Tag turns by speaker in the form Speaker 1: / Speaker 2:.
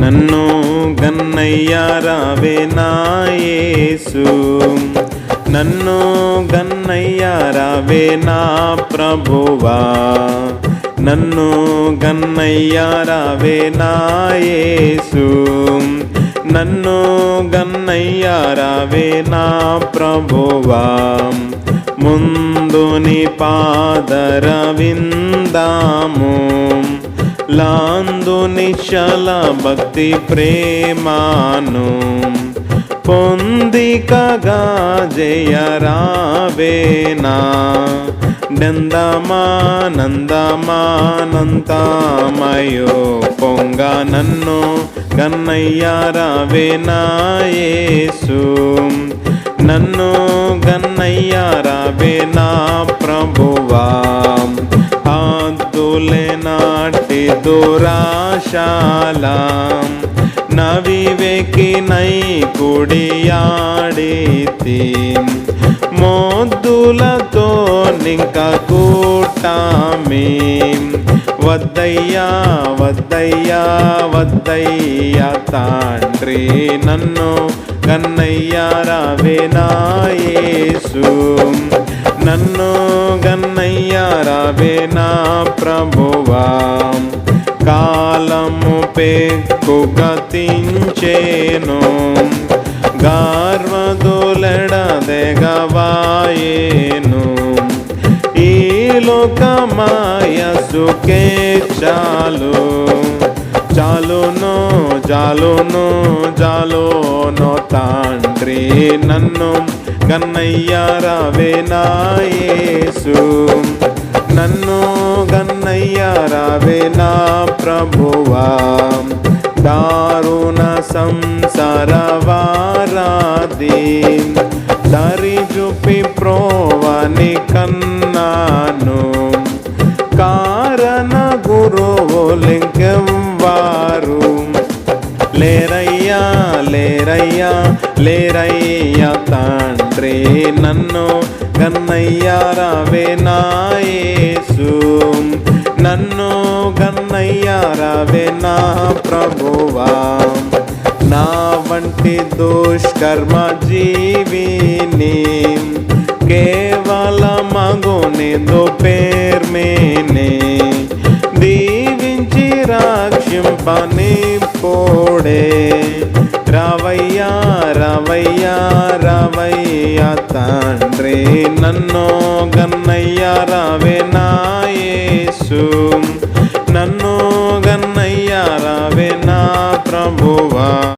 Speaker 1: నన్ను గన్నయ్యా రావే నా యేసు, నన్ను గన్నయ్యా రావే నా ప్రభువా, నన్ను గన్నయ్యా రావే నా యేసు, నన్ను గన్నయ్యా రావే నా ప్రభువా. ముందు నీ పాదర విందాము, లాందు నిశ్చల భక్తి ప్రేమాను, పొందికగా జయరావేనా, నందమానందమానంతమయో పొంగ నన్ను గన్నయ్యా రావే నా యేసు, నన్ను గన్నయ్యా రావే నా ప్రభువా. ఆదులే నాటి దురాశాల నవివేకి నై కుడియాడితి, మోద్దులతో నింక కూటామి, వద్దయ్యా వద్దయ్యా వద్దయ్యా తండ్రి, నన్ను గన్నయ్యా రావే నా యేసు, నన్ను గన్నయ్యా రావే నా ప్రభువా. కాలము పెక్కు గతించేను, గార్వదులెడదెగవాయేను, ఈ లోకమాయసుకే చాలు, చాలును చాలును చాలును తండ్రి, నన్ను గన్నయ్యా రావే నా యేసు, నన్ను గన్నయ్యా రావే నా ప్రభువా. దారుణ సంసార వారాది దరి చూపి ప్రోవని కన్నాను, కారణ గురువులింకెవ్వారు లేరయ్యా లేరయ్యా లేరయ్యా తండ్రి, నన్ను గన్నయ్యా రావే నా యేసు, నన్ను గన్నయ్యా రావే నా ప్రభువా. నా వంటి దుష్కర్మ జీవిని కేవలమగునిదు పేర్మేనే, దీవించి రక్షింపని పోడే, రావయ్యా రావయ్యా రావయ్యా తండ్రి, నన్ను గన్నయ్యా రావే నా యేసు, నన్ను గన్నయ్యా రావే నా